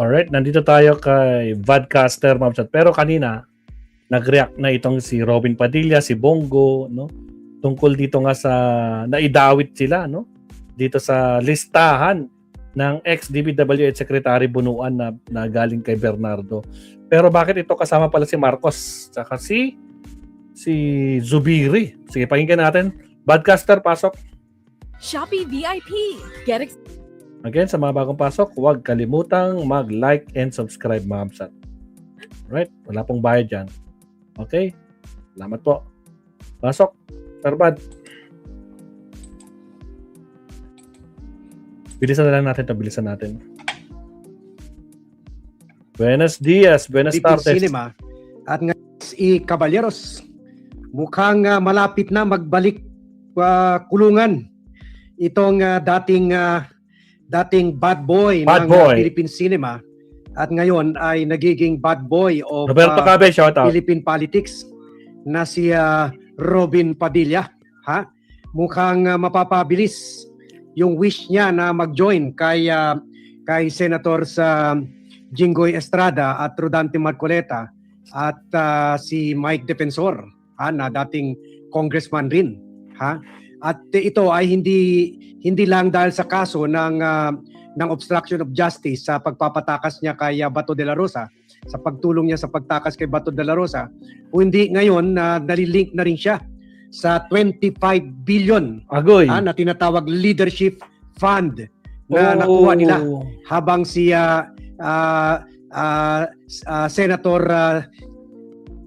Alright, nandito tayo kay Vodcaster, Ma'am Chat. Pero kanina, nag-react na itong si Robin Padilla, si Bongo, no? Tungkol dito nga sa naidawit sila, no? Dito sa listahan ng ex-DPWH Secretary Bunuan na galing kay Bernardo. Pero bakit ito kasama pala si Marcos tsaka si Zubiri? Sige, pakinggan natin. Vodcaster, pasok. Shopee VIP. Get Again, sa mga bagong pasok, huwag kalimutang mag-like and subscribe, mga Amsat. Right? Wala pong bayad dyan. Okay? Salamat po. Pasok. Sarbad. Bilisan na lang natin ito. Bilisan natin. Buenos dias. Buenas tardes. Cinema. At nga si Caballeros, mukhang malapit na magbalik kulungan itong dating bad boy ng Philippine cinema at ngayon ay nagiging bad boy of Roberto Cabe, shout out. Philippine politics na si Robin Padilla. Mukhang mapapabilis yung wish niya na mag-join kay Senator sa Jinggoy Estrada at Rodante Marcoleta at si Mike Defensor na dating congressman rin. At ito ay hindi lang dahil sa kaso ng obstruction of justice sa pagpapatakas niya kay Bato de la Rosa, sa pagtulong niya sa pagtakas kay Bato de la Rosa, kundi ngayon nalilink na rin siya sa 25 billion na tinatawag leadership fund na nakuha nila habang si Senator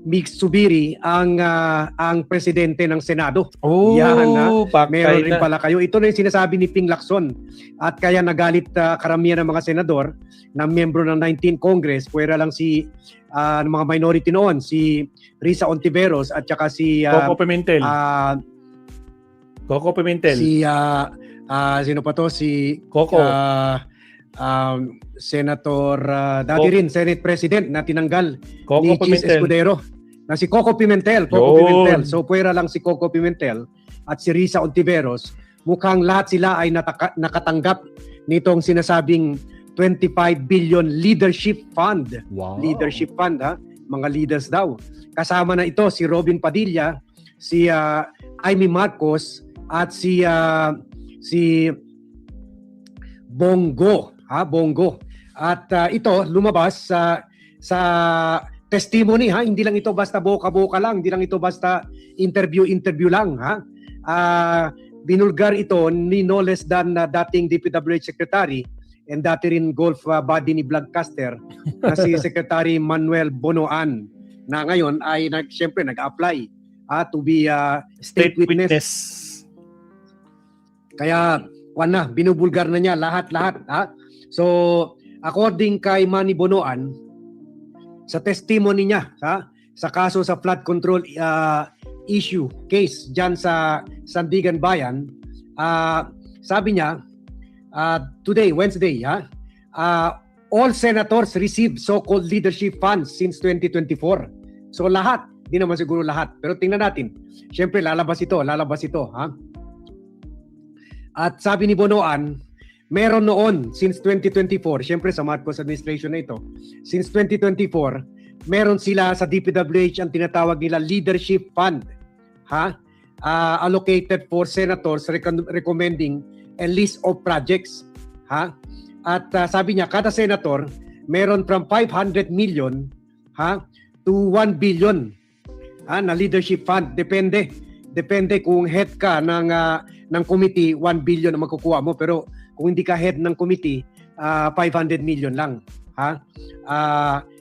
Mix Zubiri ang presidente ng Senado. Yan, meron rin pala kayo. Ito na yung sinasabi ni Ping Lacson. At kaya nagalit karamihan ng mga senador na miyembro ng 19th Congress. Pwera lang si mga minority noon, si Risa Ontiveros at saka si Coco Pimentel. Coco Pimentel. Si sino pa to? Si Coco. Senator dati rin Senate President na tinanggal Coco ni Chis Pimentel. Escudero na si Coco Pimentel. Pimentel. So pwera lang si Coco Pimentel at si Risa Ontiveros. Mukhang lahat sila ay nakatanggap nitong sinasabing 25 billion leadership fund. Wow. Leadership fund, mga leaders daw. Kasama na ito si Robin Padilla, si Amy Marcos at si Bongo. Bongo. At ito lumabas sa testimony, hindi lang ito basta boka-boka lang, hindi lang ito basta interview lang, binulgar ito ni no less than dating DPWH Secretary and dati rin golf buddy ni Vlogcaster na si Secretary Manuel Bonoan na ngayon ay siyempre nag-apply to be state witness. Kaya binubulgar na niya lahat. So according kay Manny Bonoan, sa testimony niya sa kaso sa flood control issue case dyan sa Sandigan Bayan, sabi niya today, Wednesday, all senators received so-called leadership funds since 2024. So lahat, di naman siguro lahat, pero tingnan natin. Siyempre lalabas ito. At sabi ni Bonoan, meron noon since 2024, siyempre sa Marcos administration na ito, since 2024, meron sila sa DPWH ang tinatawag nila leadership fund, allocated for senators recommending a list of projects, At sabi niya, kada senator meron from 500 million to 1 billion na leadership fund. Depende kung head ka ng committee, 1 billion na makukuha mo, pero kung hindi ka head ng committee, 500 million lang.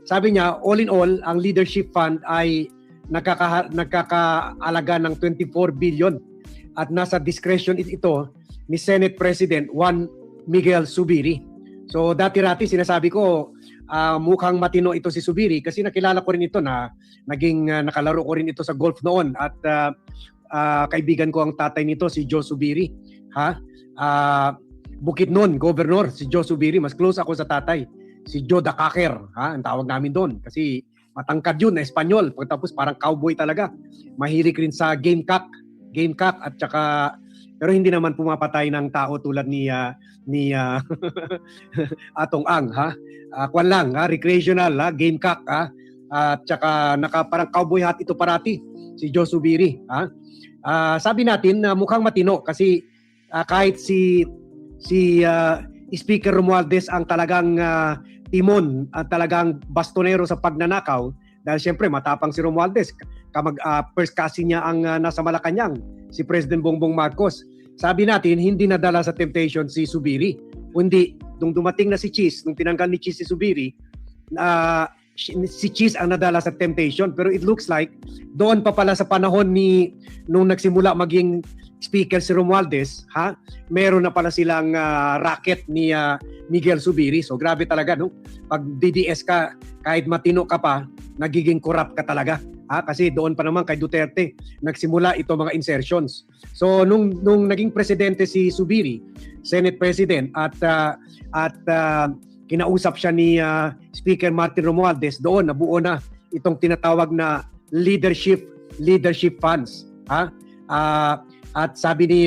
Sabi niya, all in all, ang leadership fund ay nagkakaalaga ng 24 billion at nasa discretion ito ni Senate President Juan Miguel Zubiri. So dati-rati sinasabi ko, mukhang matino ito si Zubiri kasi nakilala ko rin ito na naging nakalaro ko rin ito sa golf noon at kaibigan ko ang tatay nito si Joe Zubiri. Bukidnon, governor, si Joe Zubiri. Mas close ako sa tatay. Si Joe Dacaker, ang tawag namin doon. Kasi matangkad yun na Espanyol. Pagkatapos parang cowboy talaga. Mahilig rin sa Gamecock at saka Pero hindi naman pumapatay ng tao tulad ni Atong Ang, ha? Kwan lang, ha? Recreational, ha? Gamecock, ha? At saka parang cowboy hat ito parati, si Joe Zubiri, ha? Sabi natin na mukhang matino kasi kahit si Speaker Romualdez ang talagang timon, ang talagang bastonero sa pagnanakaw, dahil siyempre matapang si Romualdez, first cousin niya ang nasa Malacanang, si President Bongbong Marcos. Sabi natin, hindi nadala sa temptation si Zubiri. Kundi, nung dumating na si Cheese, nung tinanggal ni Cheese si Zubiri, si Cheese ang nadala sa temptation. Pero it looks like, doon pa pala sa panahon nung nagsimula maging speaker si Romualdez, ha? Meron na pala silang racket ni Miguel Zubiri. So grabe talaga, no? Pag DDS ka, kahit matino ka pa, nagiging corrupt ka talaga. Kasi doon pa naman kay Duterte nagsimula ito mga insertions. So nung naging presidente si Zubiri, Senate President, at kinausap siya ni Speaker Martin Romualdez, doon nabuo na itong tinatawag na leadership funds. At sabi ni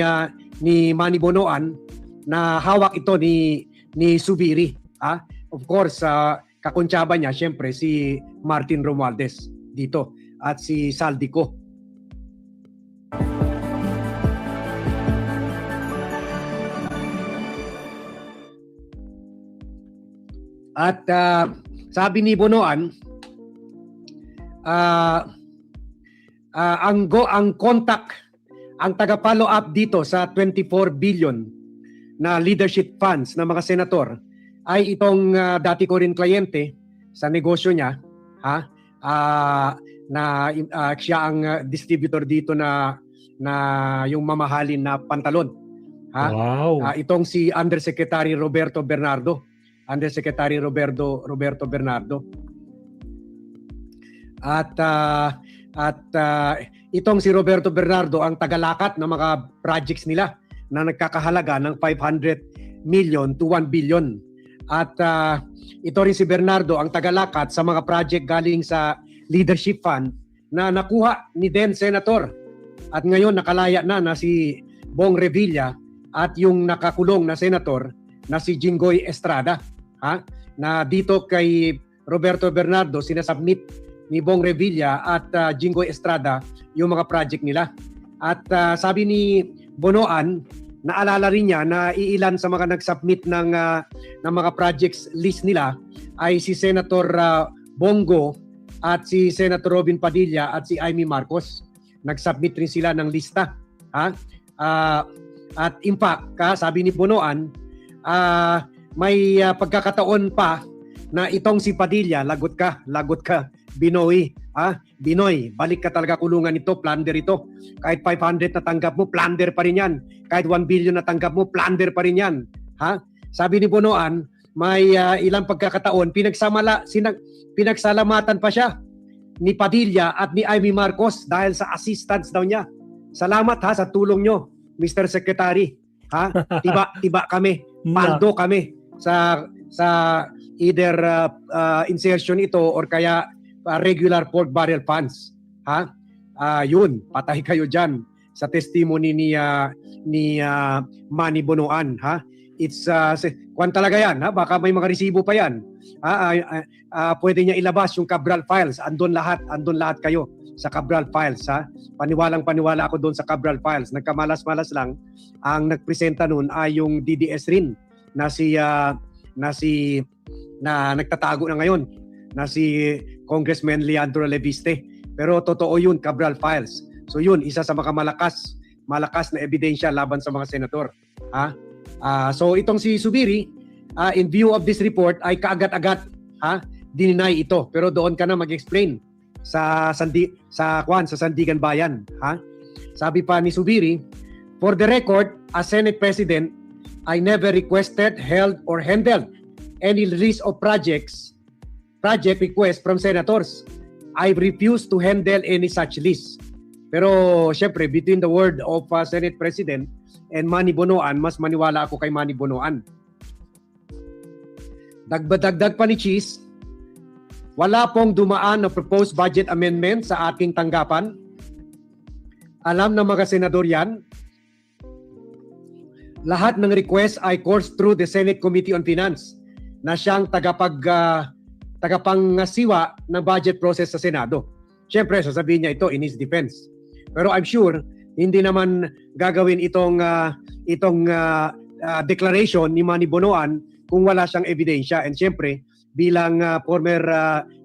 Manny Bonoan na hawak ito ni Zubiri. Of course, kakuntsaba niya siyempre si Martin Romualdez dito at si Saldico. At sabi ni Bonoan, ang contact, ang taga-follow up dito sa 24 billion na leadership funds ng mga senator ay itong dati ko rin kliyente sa negosyo niya, siya ang distributor dito na yung mamahalin na pantalon. Wow. Itong si Undersecretary Roberto Bernardo. Undersecretary Roberto Bernardo. At itong si Roberto Bernardo ang tagalakat ng mga projects nila na nagkakahalaga ng 500 million to 1 billion. At ito rin si Bernardo ang tagalakat sa mga project galing sa leadership fund na nakuha ni then Senator. At ngayon nakalaya na si Bong Revilla at yung nakakulong na senator na si Jinggoy Estrada. Na dito kay Roberto Bernardo sinasubmit ni Bong Revilla at Jinggoy Estrada yung mga project nila. At sabi ni Bonoan, naalala rin niya na iilan sa mga nag-submit ng mga projects list nila ay si Senator Bongo at si Senator Robin Padilla at si Amy Marcos. Nag-submit rin sila ng lista. At in fact, sabi ni Bonoan, may pagkakataon pa na itong si Padilla, lagot ka, Binoy. Binoy, balik ka talaga kulungan ito, plunder ito. Kahit 500 na tanggap mo, plunder pa rin yan. Kahit 1 billion na tanggap mo, plunder pa rin yan. Sabi ni Bonoan, may ilang pagkakataon, pinagsalamatan pa siya ni Padilla at ni Amy Marcos dahil sa assistance daw niya. Salamat sa tulong nyo, Mr. Secretary. Tiba kami, paldo kami sa either insertion ito or kaya regular pork barrel funds. Yun, patay kayo dyan sa testimony ni Manny Bonoan. It's kwan talaga yan. Baka may mga resibo pa yan. Pwede niya ilabas yung Cabral files. Andun lahat kayo sa Cabral files. Paniwalang-paniwala ako doon sa Cabral files. Nagkamalas-malas lang. Ang nagpresenta nun ay yung DDS rin na nagtatago na ngayon na si Congressman Leandro Leviste. Pero totoo yun, Cabral files. So yun, isa sa mga malakas na ebidensya laban sa mga senador. So itong si Zubiri, in view of this report, ay kaagad-agad dininay ito. Pero doon ka na mag-explain sa Sandigan Bayan. Sabi pa ni Zubiri, for the record, as Senate President, I never requested, held, or handled any release of project requests from senators. I refused to handle any such list. Pero syempre, between the word of Senate President and Manny Bonoan, mas maniwala ako kay Manny Bonoan. Dagdag pa ni Cheese, wala pong dumaan na proposed budget amendment sa ating tanggapan. Alam na mga senador yan. lahat ng request ay coursed through the Senate Committee on Finance na siyang tagapangasiwa ng budget process sa Senado. Siyempre, sasabihin niya ito in his defense. Pero I'm sure hindi naman gagawin itong declaration ni Manny Bonoan kung wala siyang ebidensya. And siyempre, bilang former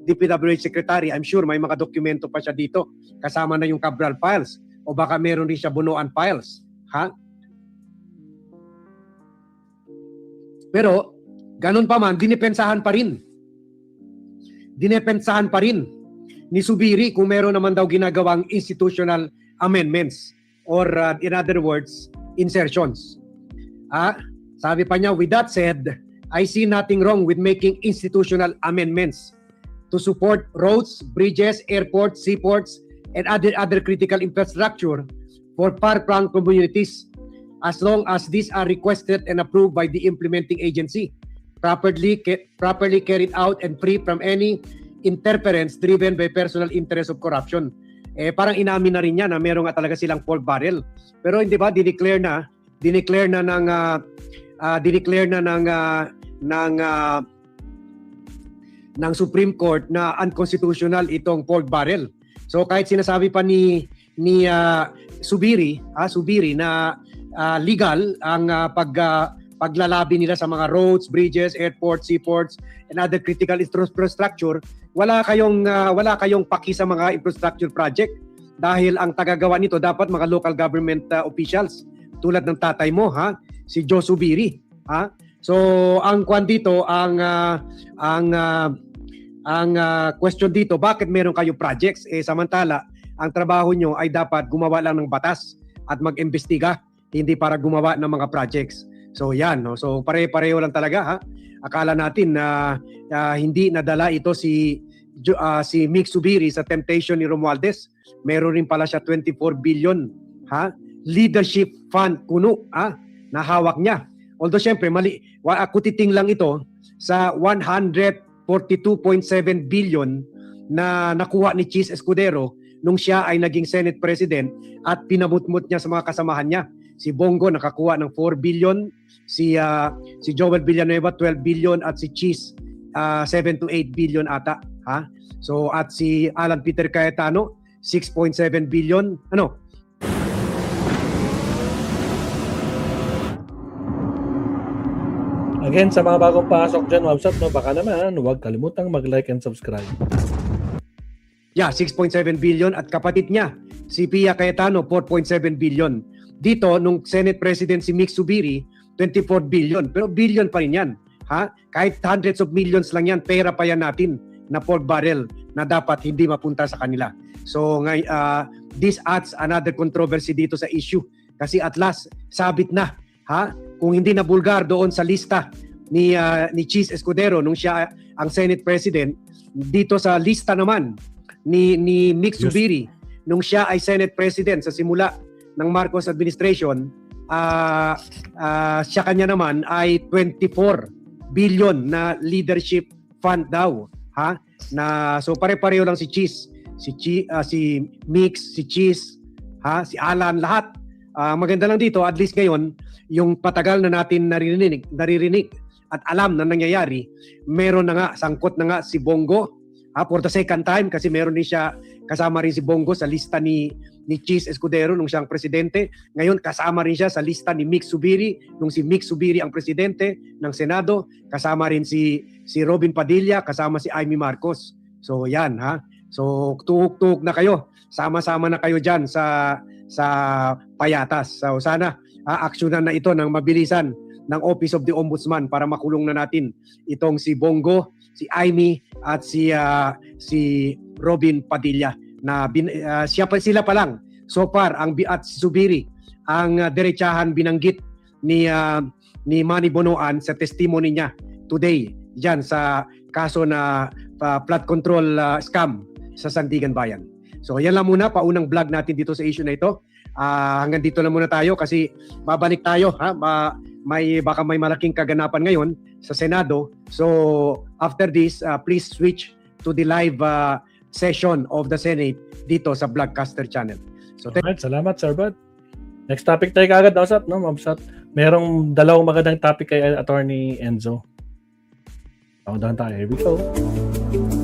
DPWH Secretary, I'm sure may mga dokumento pa siya dito. Kasama na yung Cabral files o baka meron din siya Bonoan files. Ha? Pero, ganun pa man, dinepensahan pa rin ni Zubiri kung meron naman daw ginagawang institutional amendments or in other words, insertions. Sabi pa niya, with that said, I see nothing wrong with making institutional amendments to support roads, bridges, airports, seaports, and other critical infrastructure for far-flung communities as long as these are requested and approved by the implementing agency, properly carried out and free from any interference driven by personal interest of corruption. Parang inamin na rin niya na meron nga talaga silang pork barrel. Pero hindi ba dineclare na ng Supreme Court na unconstitutional itong pork barrel. So kahit sinasabi pa ni Zubiri na legal ang paglalabi nila sa mga roads, bridges, airports, seaports, and other critical infrastructure, wala kayong paki sa mga infrastructure project dahil ang tagagawa nito dapat mga local government officials tulad ng tatay mo, si Joe Zubiri. So ang kwan dito, ang question dito, bakit meron kayo projects? Samantala, ang trabaho nyo ay dapat gumawa lang ng batas at mag-imbestiga, hindi para gumawa ng mga projects. So yan, no? So pare-pareho lang talaga. Akala natin na hindi nadala ito si Mick Zubiri sa temptation ni Romualdez. Meron rin pala siya 24 billion leadership fund kuno na hawak niya. Although syempre kutiting lang ito sa 142.7 billion na nakuha ni Cheese Escudero nung siya ay naging Senate President at pinamutmut niya sa mga kasamahan niya. Si Bongo nakakuha ng 4 billion, si Joel Villanueva 12 billion at si Cheese 7 to 8 billion ata, So at si Alan Peter Cayetano 6.7 billion. Again, sa mga bagong pasok dyan, website, baka naman, huwag kalimutang mag-like and subscribe. Yeah, 6.7 billion at kapatid niya, si Pia Cayetano, 4.7 billion. Dito, nung Senate President si Mick Zubiri, 24 billion. Pero billion pa rin yan. Kahit hundreds of millions lang yan, pera pa yan natin na pork barrel na dapat hindi mapunta sa kanila. So, this adds another controversy dito sa issue. Kasi at last, sabit na. Kung hindi na bulgar doon sa lista ni Cheese Escudero nung siya ang Senate President, dito sa lista naman ni Mick Zubiri nung siya ay Senate President sa simula ng Marcos administration, siya kanya naman ay 24 billion na leadership fund daw, so pare-pareho lang si Cheese, si Mix, si Cheese, si Alan, lahat. Maganda lang dito, at least ngayon, yung patagal na natin naririnig at alam na nangyayari, meron na nga, sangkot na nga si Bongo, for the second time, kasi meron din siya, kasama rin si Bongo sa lista ni Cheese Escudero nung siyang presidente. Ngayon, kasama rin siya sa lista ni Mick Zubiri nung si Mick Zubiri ang presidente ng Senado. Kasama rin si Robin Padilla, kasama si Amy Marcos. So yan, so tuhok-tuhok na kayo. Sama-sama na kayo dyan sa payatas. So sana aksyonan na ito ng mabilisan ng Office of the Ombudsman para makulong na natin itong si Bongo, si Amy at si Robin Padilla na sila pa lang so far at si Zubiri ang diretsahan binanggit ni Manny Bonoan sa testimony niya today diyan sa kaso na flood control scam sa Sandigan Bayan. So yan lang muna paunang vlog natin dito sa issue na ito. Hanggang dito na muna tayo kasi babalik tayo, baka may malaking kaganapan ngayon sa Senado. So after this, please switch to the live session of the Senate dito sa Vlogcaster channel. So Alright, salamat Sir Bud. Next topic tayo kagad, Ma'am Sat. merong dalawang magandang topic kay Attorney Enzo. Taon tayo. Here we go.